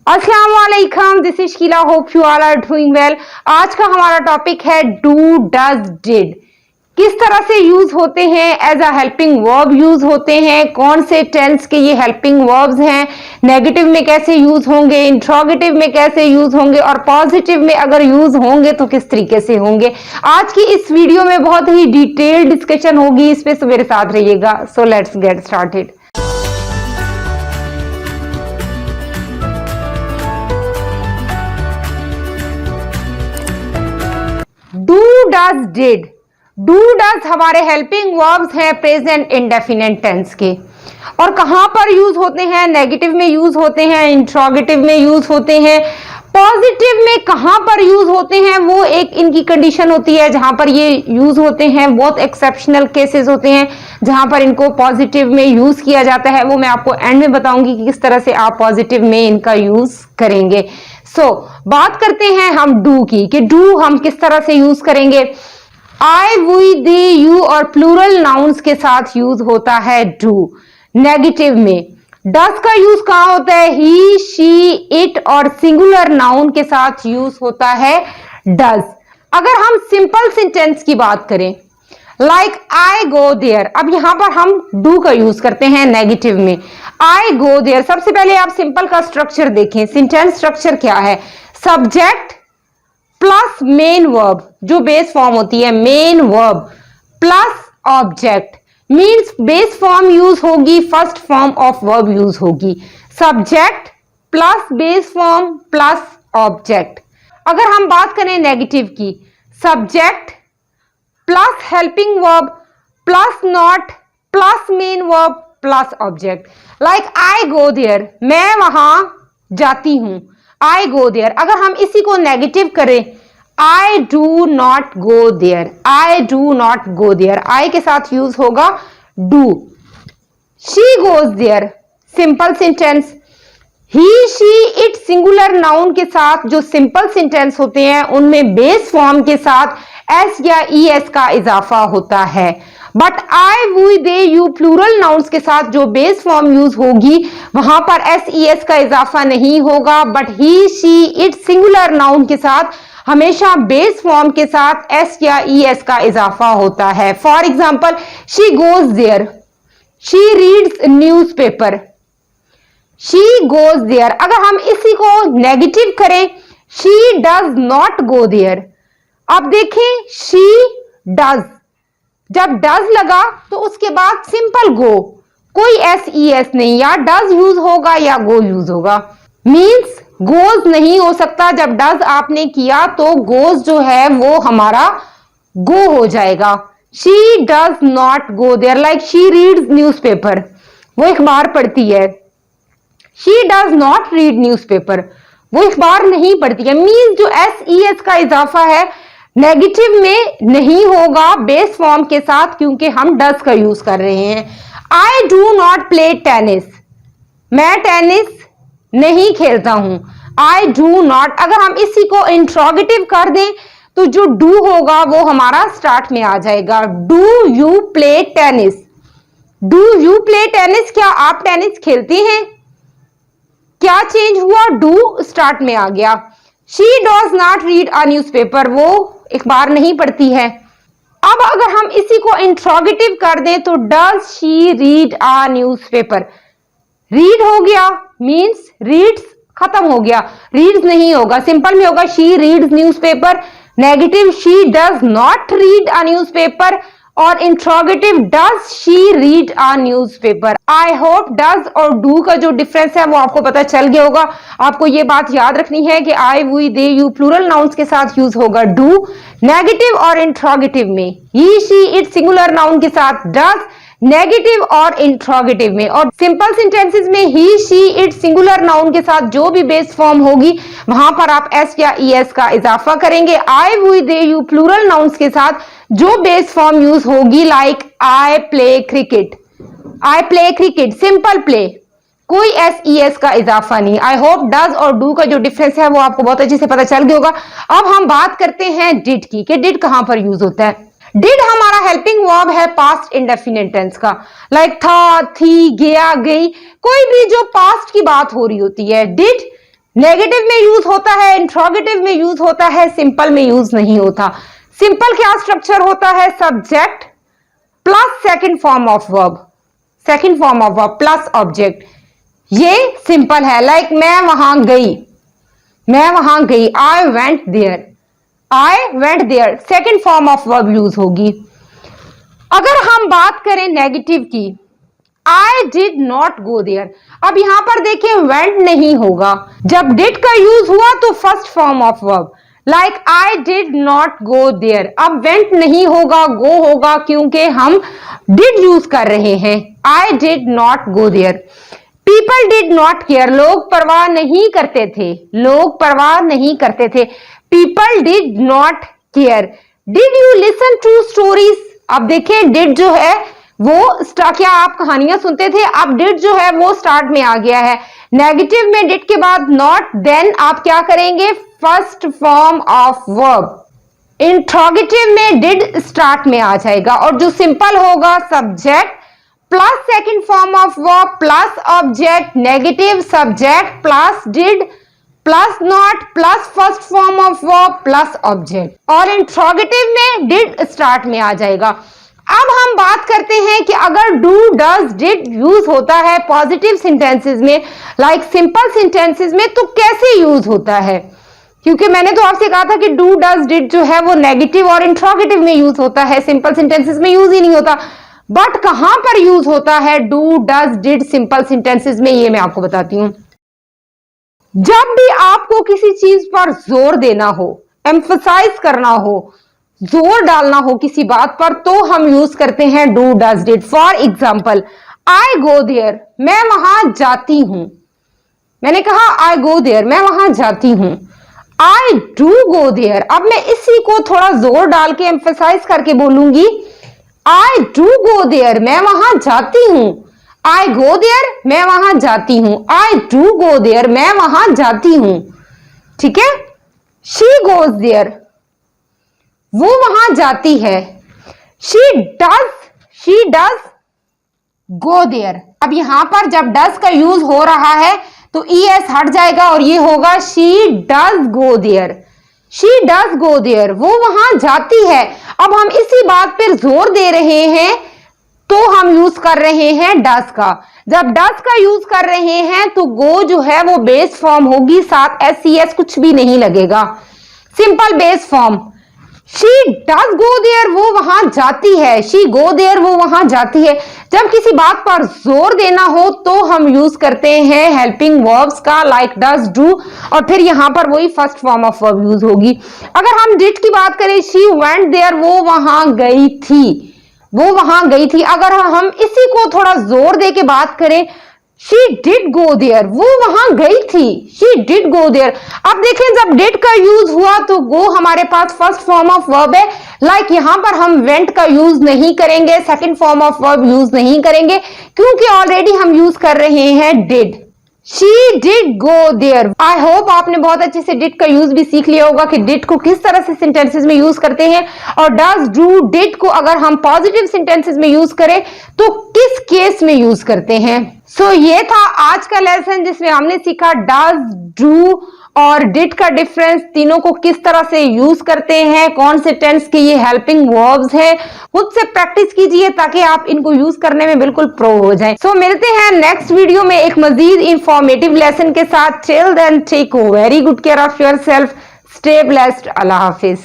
अस्सलाम वालेकुम, this is Sheila, hope you all are doing well. आज का हमारा टॉपिक है डू, डज, डिड। किस तरह से यूज होते हैं, as a helping verb use होते हैं, कौन से टेंस के ये हेल्पिंग वर्ब्स हैं, नेगेटिव में कैसे यूज होंगे, इंट्रोगेटिव में कैसे यूज होंगे और पॉजिटिव में अगर यूज होंगे तो किस तरीके से होंगे। आज की इस वीडियो में बहुत ही डिटेल्ड डिस्कशन होगी, इस पे मेरे साथ रहिएगा। So let's get started. Do, does, did. Do, does हमारे हेल्पिंग वर्ब्स हैं प्रेजेंट इंडेफिनिट टेंस के, और कहां पर यूज होते हैं? नेगेटिव में यूज होते हैं, इंट्रोगेटिव में यूज होते हैं, पॉजिटिव में कहां पर यूज होते हैं वो एक इनकी कंडीशन होती है जहां पर ये यूज होते हैं। बहुत एक्सेप्शनल केसेस होते हैं जहां पर इनको पॉजिटिव में यूज किया जाता है, वो मैं आपको एंड में बताऊंगी कि किस तरह से आप पॉजिटिव में इनका यूज करेंगे। बात करते हैं हम डू की, कि डू हम किस तरह से यूज करेंगे। आई, वी, दे, यू और प्लूरल नाउन्स के साथ यूज होता है डू। नेगेटिव में डज का यूज कहां होता है? ही, शी, इट और सिंगुलर नाउन के साथ यूज होता है डज। अगर हम सिंपल सेंटेंस की बात करें, लाइक आई गो देयर, अब यहां पर हम डू का यूज करते हैं नेगेटिव में। आई गो देयर, सबसे पहले आप सिंपल का स्ट्रक्चर देखें। सेंटेंस स्ट्रक्चर क्या है? सब्जेक्ट प्लस मेन वर्ब, जो बेस फॉर्म होती है main verb plus object, means base form use होगी, first form of verb use होगी। Subject plus base form plus object. अगर हम बात करें नेगेटिव की, subject plus helping verb plus not plus main verb plus object. Like I go there, मैं वहां जाती हूं। आई गो देयर, अगर हम इसी को नेगेटिव करें, I do not go there, I do not go there, I के साथ यूज होगा do. She goes there, simple sentence. He, she, it singular noun के साथ जो सिंपल सेंटेंस होते हैं उनमें बेस फॉर्म के साथ एस या ई एस का इजाफा होता है। But I, we, they, you plural nouns के साथ जो बेस फॉर्म यूज होगी वहां पर एस ई एस का इजाफा नहीं होगा, but he, she, it singular noun के साथ हमेशा बेस फॉर्म के साथ एस या ई एस का इजाफा होता है। For example, she goes there, she reads newspaper, she goes there. अगर हम इसी को नेगेटिव करें, she does not go there. अब देखें, शी डज, जब डज लगा तो उसके बाद सिंपल गो, कोई एस ई एस नहीं, या डज यूज होगा या गो यूज होगा। मींस गोज नहीं हो सकता, जब डज आपने किया तो गोज जो है वो हमारा गो हो जाएगा। She does not go there, like she reads newspaper, वो अखबार पढ़ती है। She does not read newspaper, वो अखबार नहीं पढ़ती है। मींस जो एस ई एस का इजाफा है नेगेटिव में नहीं होगा बेस फॉर्म के साथ, क्योंकि हम डज का यूज कर रहे हैं। आई डू नॉट प्ले टेनिस, मैं टेनिस नहीं खेलता हूं। आई डू नॉट, अगर हम इसी को इंट्रोगेटिव कर दें तो जो डू होगा वो हमारा स्टार्ट में आ जाएगा। Do you play tennis, do you play tennis, क्या आप टेनिस खेलते हैं? क्या चेंज हुआ? डू स्टार्ट में आ गया। She does not read a newspaper, वो अखबार नहीं पढ़ती है। अब अगर हम इसी को इंट्रोगेटिव कर दें तो does she read a news paper, read हो गया, मींस रीड्स खत्म हो गया, रीड्स नहीं होगा, सिंपल में होगा she reads newspaper. Negative, she does not read a newspaper, और interrogative, does she read a newspaper. I hope does और डू का जो डिफरेंस है वो आपको पता चल गया होगा। आपको ये बात याद रखनी है कि I, we, they, you plural nouns के साथ यूज होगा डू नेगेटिव और इंट्रोगेटिव में, he, she, it singular noun के साथ डज नेगेटिव और इंट्रोगेटिव में, और सिंपल सेंटेंसेस में he, she, it singular noun के साथ जो भी बेस फॉर्म होगी वहां पर आप एस या ई एस का इजाफा करेंगे। I, we, they, you plural nouns के साथ जो बेस फॉर्म यूज होगी, like I play cricket, I play cricket, simple play, कोई एस ई एस का इजाफा नहीं। आई होप डज और डू का जो डिफरेंस है वो आपको बहुत अच्छे से पता चल गया होगा। अब हम बात करते हैं डिड की, कि डिड कहां पर यूज होता है। डिड हमारा हेल्पिंग वर्ब है पास्ट इंडेफिनिट टेंस का, लाइक था, थी, गया, गई, कोई भी जो पास्ट की बात हो रही होती है, डिड नेगेटिव में यूज होता है, इंट्रोगेटिव में यूज होता है, सिंपल में यूज नहीं होता। सिंपल क्या स्ट्रक्चर होता है? Subject plus second form of verb, second form of verb plus object, ये सिंपल है। लाइक मैं वहां गई, मैं वहां गई, I went there, I went there, second form of verb use होगी। अगर हम बात करें नेगेटिव की, I did not go there, अब यहां पर देखें वेंट नहीं होगा, जब डिड का यूज हुआ तो first form of verb, like I did not go there. अब वेंट नहीं होगा, गो होगा, क्योंकि हम डिड यूज कर रहे हैं। I did not go there. People did not care, लोग परवाह नहीं करते थे, लोग परवाह नहीं करते थे। People did not care. Did you listen to stories, अब देखें डिड जो है वो क्या आप कहानियां सुनते थे, अब डिड जो है वो स्टार्ट में आ गया है। नेगेटिव में डिड के बाद नॉट, देन आप क्या करेंगे? First form of verb. Interrogative में डिड स्टार्ट में आ जाएगा, और जो सिंपल होगा subject plus second form of verb plus object, negative subject plus did plus not plus first form of verb plus object, और इंट्रोगेटिव में डिड स्टार्ट में आ जाएगा। अब हम बात करते हैं कि अगर डू डज डिड यूज होता है पॉजिटिव सेंटेंसेस में, लाइक सिंपल सेंटेंसेस में, तो कैसे यूज होता है? क्योंकि मैंने तो आपसे कहा था कि डू डज डिड जो है वो नेगेटिव और इंट्रोगेटिव में यूज होता है, सिंपल सेंटेंसेस में यूज ही नहीं होता। बट कहां पर यूज होता है do does did simple sentences में, ये मैं आपको बताती हूं। जब भी आपको किसी चीज पर जोर देना हो, एम्फसाइज करना हो, जोर डालना हो किसी बात पर, तो हम यूज करते हैं do does did. For example, I go there, मैं वहां जाती हूं। मैंने कहा आई गो देयर, मैं वहां जाती हूं। आई डू गो देयर, अब मैं इसी को थोड़ा जोर डाल के एम्फसाइज करके बोलूंगी, आई डू गो देयर, मैं वहां जाती हूं। आई गो देयर, मैं वहां जाती हूं। आई डू गो देयर, मैं वहां जाती हूं। ठीक है। शी गोज देयर, वो वहां जाती है। She does go there. अब यहां पर जब डज का यूज हो रहा है तो ES हट जाएगा और ये होगा she does go there. She does go there, वो वहां जाती है। अब हम इसी बात पर जोर दे रहे हैं तो हम यूज कर रहे हैं डज का। जब डज का यूज कर रहे हैं तो गो जो है वो बेस फॉर्म होगी, साथ SES कुछ भी नहीं लगेगा, simple base form. She does go there, वो वहां जाती है। शी गो देयर, वो वहां जाती है। जब किसी बात पर जोर देना हो तो हम यूज करते हैं हेल्पिंग वर्ब्स का, लाइक डज डू, और फिर यहां पर वही first form of verb use होगी। अगर हम डिड की बात करें, शी वेंट देयर, वो वहां गई थी, वो वहां गई थी। अगर हम इसी को थोड़ा जोर दे के बात करें, शी डिड गो देयर, वो वहां गई थी। She did go there. अब देखें जब डिड का यूज हुआ तो गो हमारे पास फर्स्ट फॉर्म ऑफ वर्ब है, लाइक यहां पर हम वेंट का यूज नहीं करेंगे, second form of verb use नहीं करेंगे, क्योंकि ऑलरेडी हम यूज कर रहे हैं did. She did go there. I hope आपने बहुत अच्छे से डिड का यूज भी सीख लिया होगा कि डिड को किस तरह से सेंटेंसेस में यूज करते हैं, और डज डू डिड को अगर हम पॉजिटिव सेंटेंसेस में यूज करें तो किस केस में यूज करते हैं। सो ये था आज का लेसन जिसमें हमने सीखा डज डू और डिड का डिफरेंस, तीनों को किस तरह से यूज करते हैं, कौन से टेंस के ये हेल्पिंग वर्ब्स हैं। खुद से प्रैक्टिस कीजिए ताकि आप इनको यूज करने में बिल्कुल प्रो हो जाएं। सो मिलते हैं नेक्स्ट वीडियो में एक मजीद इंफॉर्मेटिव लेसन के साथ। Till then take very good care of yourself, stay blessed, अल्लाह हाफिज।